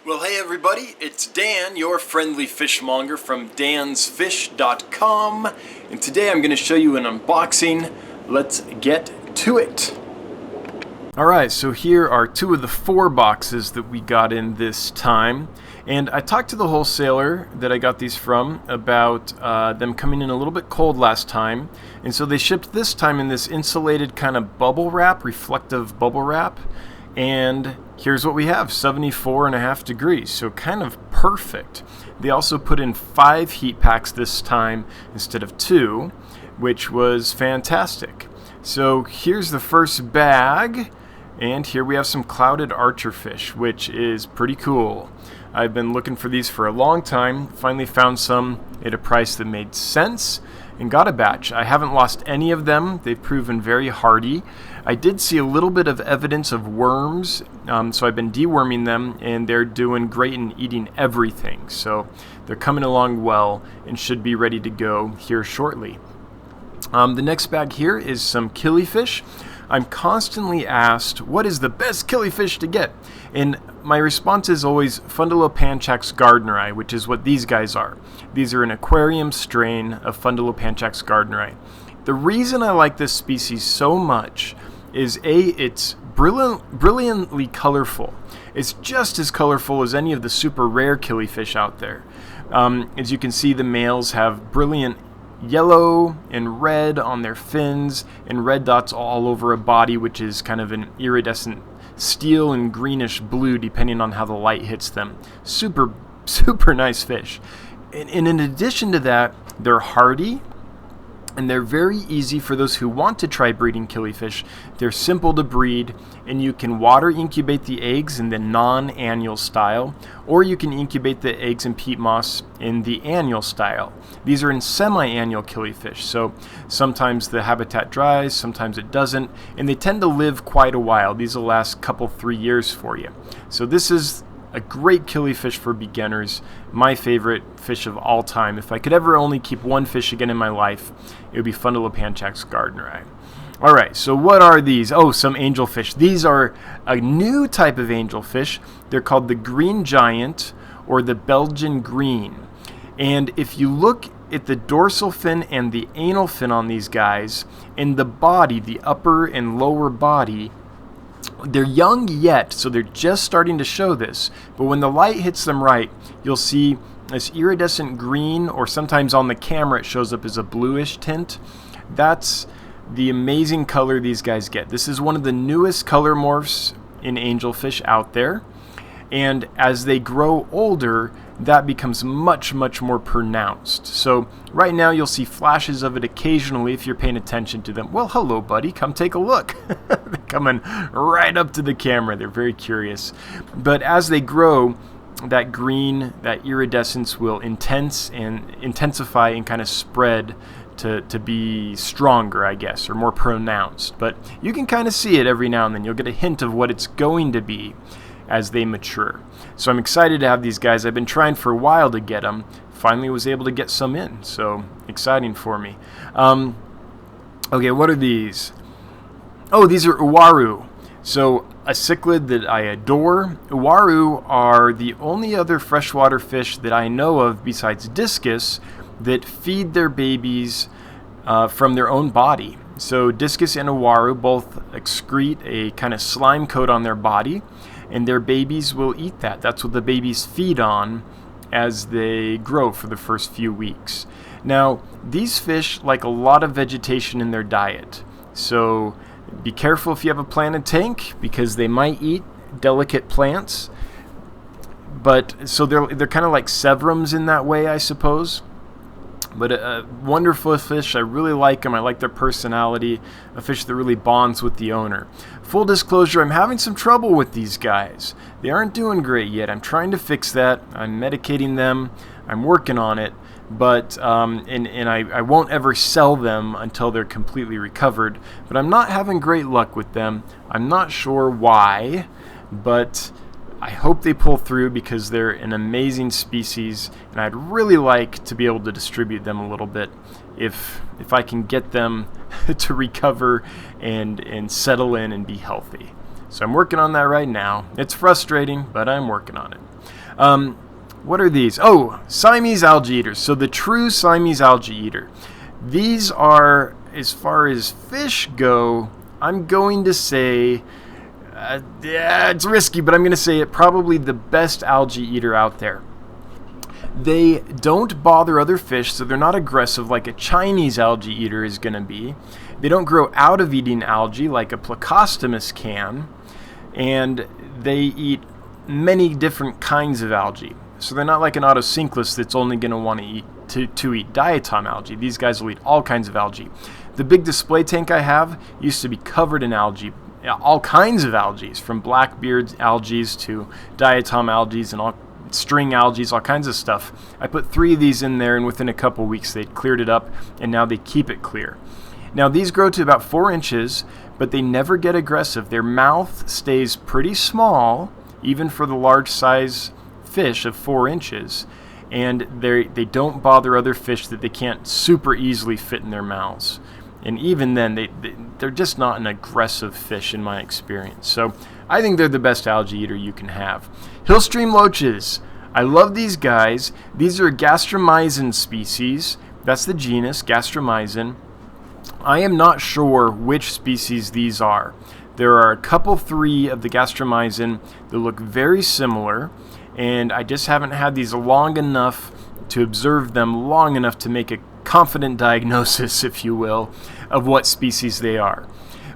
Well, hey everybody, it's Dan, your friendly fishmonger from dansfish.com, and today I'm going to show you an unboxing. Let's get to it. Alright, so here are two of the 4 boxes that we got in this time, and I talked to the wholesaler that I got these from about them coming in a little bit cold last time, and so they shipped this time in this insulated kind of bubble wrap, reflective bubble wrap. And here's what we have, 74.5 degrees, so kind of perfect. They also put in 5 heat packs this time instead of 2, which was fantastic. So here's the first bag, and here we have some clouded archerfish, which is pretty cool. I've been looking for these for a long time, finally found some at a price that made sense, and got a batch. I haven't lost any of them. They've proven very hardy. I did see a little bit of evidence of worms, so I've been deworming them, and they're doing great and eating everything. So they're coming along well and should be ready to go here shortly. The next bag here is some killifish. I'm constantly asked, what is the best killifish to get? And my response is always Fundulopanchax gardneri, which is what these guys are. These are an aquarium strain of Fundulopanchax gardneri. The reason I like this species so much is it's brilliantly colorful. It's just as colorful as any of the super rare killifish out there. As you can see, the males have brilliant yellow and red on their fins and red dots all over a body, which is kind of an iridescent steel and greenish blue depending on how the light hits them. Super nice fish. And in addition to that, they're hardy and they're very easy for those who want to try breeding killifish. They're simple to breed, and you can water incubate the eggs in the non-annual style, or you can incubate the eggs in peat moss in the annual style. These are in semi-annual killifish, so sometimes the habitat dries, sometimes it doesn't, and they tend to live quite a while. These will last 3 years for you. So this is a great killifish for beginners, my favorite fish of all time. If I could ever only keep one fish again in my life, it would be Fundulopanchax gardneri. Alright, so what are these? Oh, some angelfish. These are a new type of angelfish. They're called the green giant or the Belgian green. And if you look at the dorsal fin and the anal fin on these guys, in the body, the upper and lower body, they're young yet, so they're just starting to show this. But when the light hits them right, you'll see this iridescent green, or sometimes on the camera it shows up as a bluish tint. That's the amazing color these guys get. This is one of the newest color morphs in angelfish out there. And as they grow older, that becomes much more pronounced. So right now you'll see flashes of it occasionally if you're paying attention to them. Well, hello buddy, come take a look. They're coming right up to the camera. They're very curious. But as they grow, that green, that iridescence will intensify and kind of spread to be stronger, I guess, or more pronounced. But you can kind of see it every now and then. You'll get a hint of what it's going to be as they mature. So I'm excited to have these guys. I've been trying for a while to get them. Finally was able to get some in, so exciting for me. Okay, what are these? Oh, these are Uaru. So a cichlid that I adore. Uaru are the only other freshwater fish that I know of besides discus that feed their babies from their own body. So discus and Uaru both excrete a kind of slime coat on their body, and their babies will eat that. That's what the babies feed on as they grow for the first few weeks. Now, these fish like a lot of vegetation in their diet. So be careful if you have a planted tank, because they might eat delicate plants. But so they're kind of like severums in that way, I suppose. But a wonderful fish. I really like them. I like their personality. A fish that really bonds with the owner. Full disclosure, I'm having some trouble with these guys. They aren't doing great yet. I'm trying to fix that. I'm medicating them. I'm working on it. But I won't ever sell them until they're completely recovered. But I'm not having great luck with them. I'm not sure why, but I hope they pull through because they're an amazing species, and I'd really like to be able to distribute them a little bit if I can get them to recover and settle in and be healthy. So I'm working on that right now. It's frustrating, but I'm working on it. What are these? Oh, Siamese algae eaters. So the true Siamese algae eater. These are, as far as fish go, I'm going to say, yeah, it's risky, but I'm going to say it probably the best algae eater out there. They don't bother other fish, so they're not aggressive like a Chinese algae eater is going to be. They don't grow out of eating algae like a Plecostomus can, and they eat many different kinds of algae. So they're not like an Autocinclus that's only going to want to eat diatom algae. These guys will eat all kinds of algae. The big display tank I have used to be covered in algae, all kinds of algae, from blackbeard algae to diatom algae and all string algae, all kinds of stuff. I put 3 of these in there, and within a couple weeks they'd cleared it up, and now they keep it clear. Now these grow to about 4 inches, but they never get aggressive. Their mouth stays pretty small, even for the large size fish of 4 inches, and they don't bother other fish that they can't super easily fit in their mouths. And even then, they're just not an aggressive fish in my experience. So I think they're the best algae eater you can have. Hillstream loaches. I love these guys. These are a Gastromyzon species. That's the genus, Gastromyzon. I am not sure which species these are. There are a couple 3 of the Gastromyzon that look very similar, and I just haven't had these long enough to observe them long enough to make a confident diagnosis, if you will, of what species they are.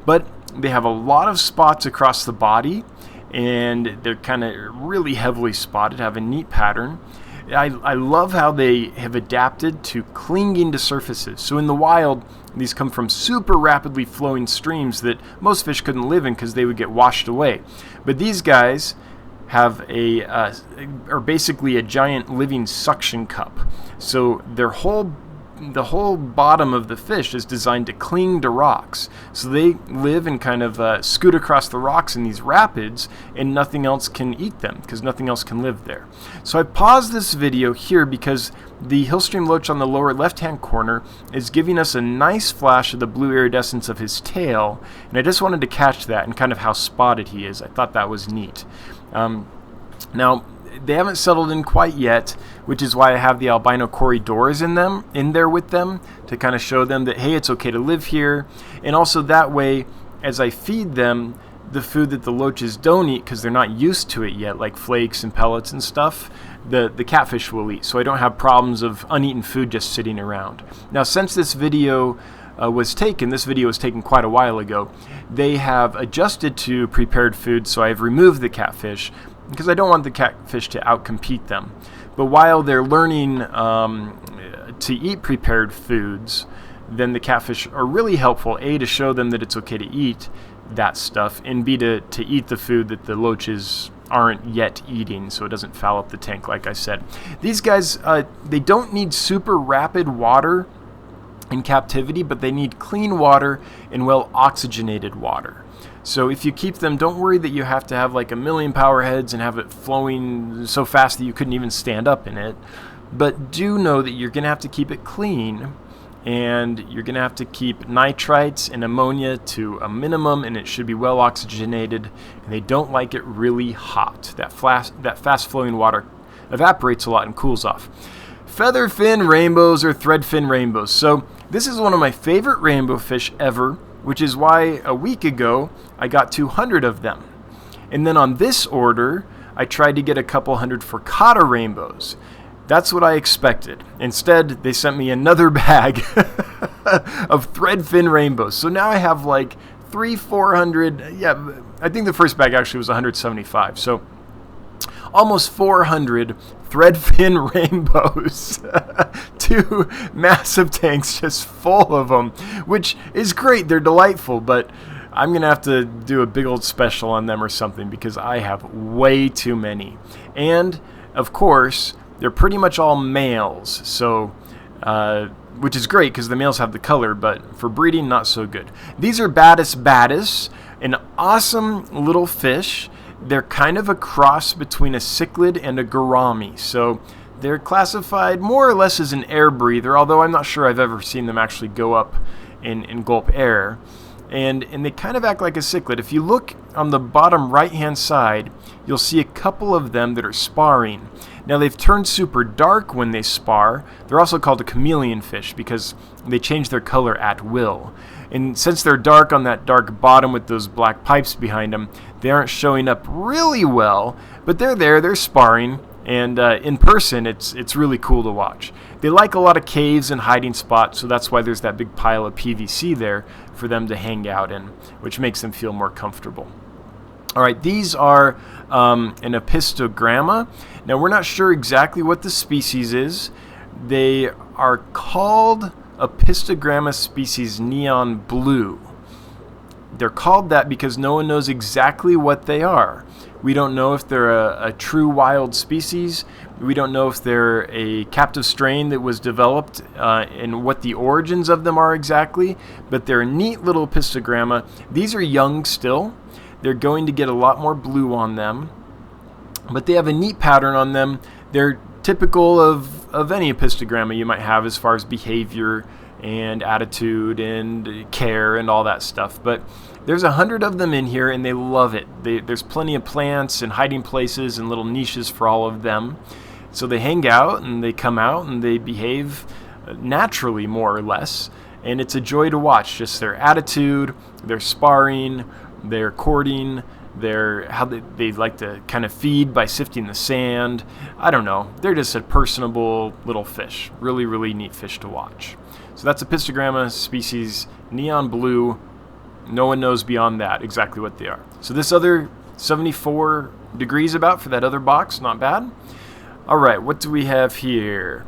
But they have a lot of spots across the body, and they're kind of really heavily spotted, have a neat pattern. I love how they have adapted to clinging to surfaces. So in the wild, these come from super rapidly flowing streams that most fish couldn't live in because they would get washed away. But these guys have are basically a giant living suction cup. So the whole bottom of the fish is designed to cling to rocks. So they live and kind of scoot across the rocks in these rapids, and nothing else can eat them because nothing else can live there. So I paused this video here because the Hillstream loach on the lower left-hand corner is giving us a nice flash of the blue iridescence of his tail, and I just wanted to catch that and kind of how spotted he is. I thought that was neat. Now, they haven't settled in quite yet, which is why I have the albino corridors in there with them to kind of show them that, hey, it's okay to live here. And also that way, as I feed them the food that the loaches don't eat because they're not used to it yet, like flakes and pellets and stuff, the catfish will eat. So I don't have problems of uneaten food just sitting around. Now, since this video was taken quite a while ago, they have adjusted to prepared food, so I've removed the catfish because I don't want the catfish to outcompete them. But while they're learning to eat prepared foods, then the catfish are really helpful, A, to show them that it's okay to eat that stuff, and B, to eat the food that the loaches aren't yet eating, so it doesn't foul up the tank, like I said. These guys, they don't need super rapid water in captivity, but they need clean water and well oxygenated water. So if you keep them, don't worry that you have to have like 1,000,000 power heads and have it flowing so fast that you couldn't even stand up in it. But do know that you're going to have to keep it clean, and you're going to have to keep nitrites and ammonia to a minimum, and it should be well oxygenated, and they don't like it really hot. That fast flowing water evaporates a lot and cools off. Feather fin rainbows or thread fin rainbows. So this is one of my favorite rainbow fish ever, which is why a week ago I got 200 of them. And then on this order, I tried to get a couple hundred Furcata rainbows. That's what I expected. Instead, they sent me another bag of thread fin rainbows. So now I have like 400. Yeah, I think the first bag actually was 175. So almost 400 thread fin rainbows. 2 massive tanks just full of them, which is great. They're delightful, but I'm going to have to do a big old special on them or something because I have way too many. And, of course, they're pretty much all males, so which is great because the males have the color, but for breeding, not so good. These are Baddest, an awesome little fish. They're kind of a cross between a cichlid and a gourami, so they're classified more or less as an air breather, although I'm not sure I've ever seen them actually go up and gulp air. And they kind of act like a cichlid. If you look on the bottom right-hand side, you'll see a couple of them that are sparring. Now they've turned super dark when they spar. They're also called a chameleon fish because they change their color at will. And since they're dark on that dark bottom with those black pipes behind them, they aren't showing up really well, but they're there, they're sparring, and in person it's really cool to watch. They like a lot of caves and hiding spots, so that's why there's that big pile of PVC there for them to hang out in, which makes them feel more comfortable. All right, these are an Apistogramma. Now, we're not sure exactly what the species is. They are called Apistogramma species neon blue. They're called that because no one knows exactly what they are. We don't know if they're a true wild species. We don't know if they're a captive strain that was developed and what the origins of them are exactly, but they're a neat little Apistogramma. These are young still. They're going to get a lot more blue on them, but they have a neat pattern on them. They're typical of any Apistogramma you might have as far as behavior and attitude and care and all that stuff. But there's 100 of them in here, and they love it. There's plenty of plants and hiding places and little niches for all of them. So they hang out and they come out and they behave naturally, more or less. And it's a joy to watch, just their attitude, their sparring, their courting, how they like to kind of feed by sifting the sand. I don't know. They're just a personable little fish. Really, really neat fish to watch. So that's Apistogramma species neon blue. No one knows beyond that exactly what they are. So this other 74 degrees about for that other box, not bad. All right, what do we have here?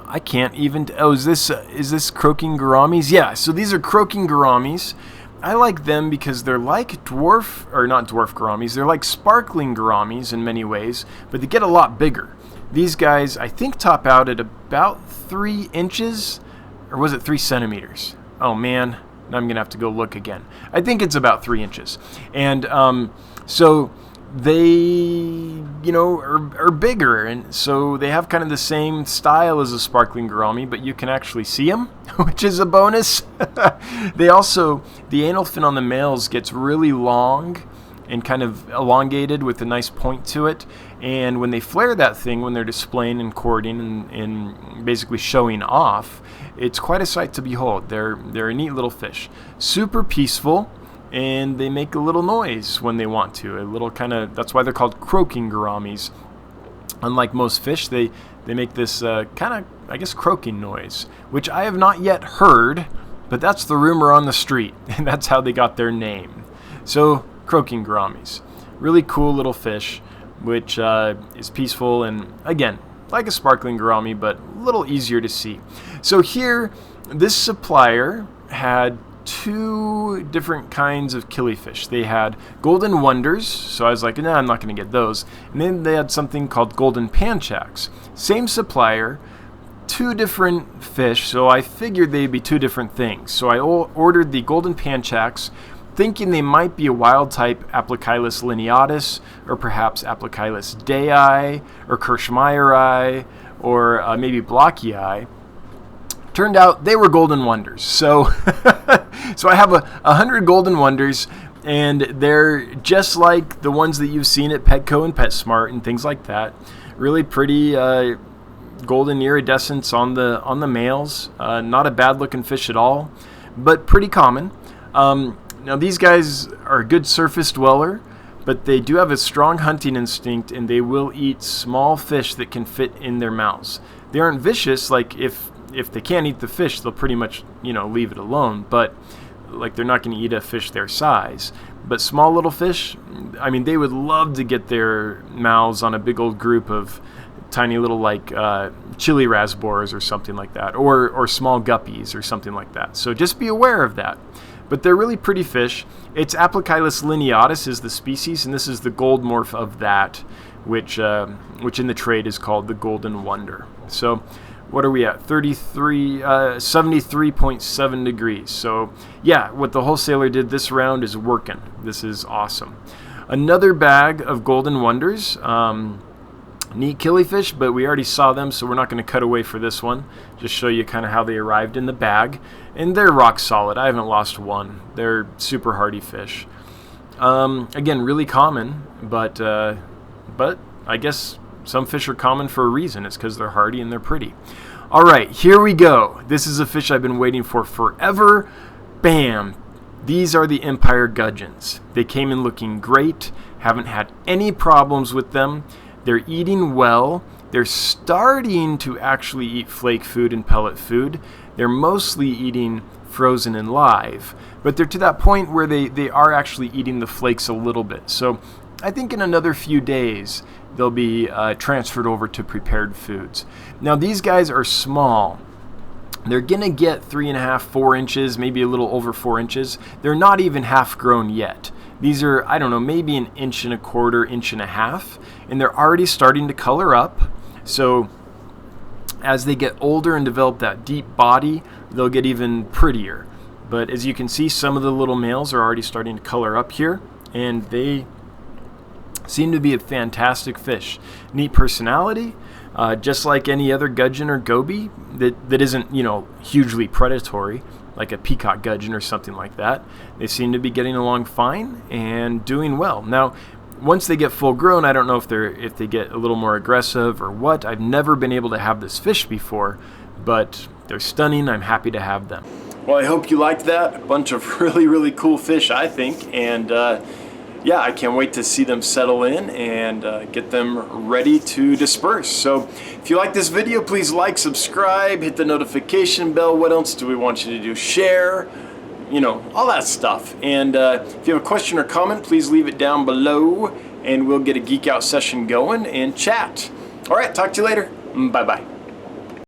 I can't even. Oh, is this croaking gouramis? Yeah. So these are croaking gouramis. I like them because they're like not dwarf gouramis. They're like sparkling gouramis in many ways, but they get a lot bigger. These guys, I think, top out at about 3 inches, or was it 3 centimeters? Oh man, now I'm gonna have to go look again. I think it's about 3 inches, and so they, are bigger, and so they have kind of the same style as a sparkling gourami, but you can actually see them, which is a bonus. The anal fin on the males gets really long and kind of elongated with a nice point to it, and when they flare that thing, when they're displaying and courting and basically showing off, it's quite a sight to behold. They're a neat little fish, super peaceful. And they make a little noise when they want to. That's why they're called croaking gouramis. Unlike most fish, they make this kind of, I guess, croaking noise, which I have not yet heard, but that's the rumor on the street, and that's how they got their name. So, croaking gouramis. Really cool little fish, which is peaceful and, again, like a sparkling gourami, but a little easier to see. So here, this supplier had 2 different kinds of killifish. They had golden wonders, so I was like, I'm not going to get those. And then they had something called golden panchaks. Same supplier, 2 different fish, so I figured they'd be 2 different things. So I ordered the golden panchaks, thinking they might be a wild type Aplicylus lineatus, or perhaps Aplicylus dei, or Kirschmeyeri, or maybe Blockii. Turned out they were golden wonders. So so I have 100 golden wonders, and they're just like the ones that you've seen at Petco and PetSmart and things like that. Really pretty golden iridescence on the males. Not a bad looking fish at all, but pretty common. Now these guys are a good surface dweller, but they do have a strong hunting instinct, and they will eat small fish that can fit in their mouths. They aren't vicious. Like if they can't eat the fish, they'll pretty much, leave it alone. But like they're not going to eat a fish their size. But small little fish, I mean, they would love to get their mouths on a big old group of tiny little chili rasbors or something like that, or small guppies or something like that. So just be aware of that. But they're really pretty fish. It's Aplicylus lineatus is the species, and this is the gold morph of that, which in the trade is called the golden wonder. So what are we at? 73.7 degrees. So yeah, what the wholesaler did this round is working. This is awesome. Another bag of golden wonders. Neat killifish, but we already saw them, so we're not going to cut away for this one. Just show you kind of how they arrived in the bag. And they're rock solid. I haven't lost one. They're super hardy fish. Again, really common, but I guess some fish are common for a reason. It's because they're hardy and they're pretty. All right, here we go. This is a fish I've been waiting for forever. Bam! These are the Empire Gudgeons. They came in looking great. Haven't had any problems with them. They're eating well. They're starting to actually eat flake food and pellet food. They're mostly eating frozen and live, but they're to that point where they are actually eating the flakes a little bit. So I think in another few days they'll be transferred over to prepared foods. Now these guys are small. They're gonna get 3.5, 4 inches, maybe a little over 4 inches. They're not even half grown yet. These are, I don't know, maybe 1.25 inches, 1.5 inches, and they're already starting to color up. So as they get older and develop that deep body, they'll get even prettier. But as you can see, some of the little males are already starting to color up here, and they seem to be a fantastic fish. Neat personality, just like any other gudgeon or goby that isn't, you know, hugely predatory, like a peacock gudgeon or something like that. They seem to be getting along fine and doing well. Now, once they get full grown, I don't know if they get a little more aggressive or what. I've never been able to have this fish before, but they're stunning. I'm happy to have them. Well, I hope you liked that. A bunch of really, really cool fish, I think. And yeah, I can't wait to see them settle in and get them ready to disperse. So if you like this video, please like, subscribe, hit the notification bell. What else do we want you to do? Share, you know, all that stuff. And if you have a question or comment, please leave it down below and we'll get a geek out session going and chat. All right, talk to you later. Bye-bye.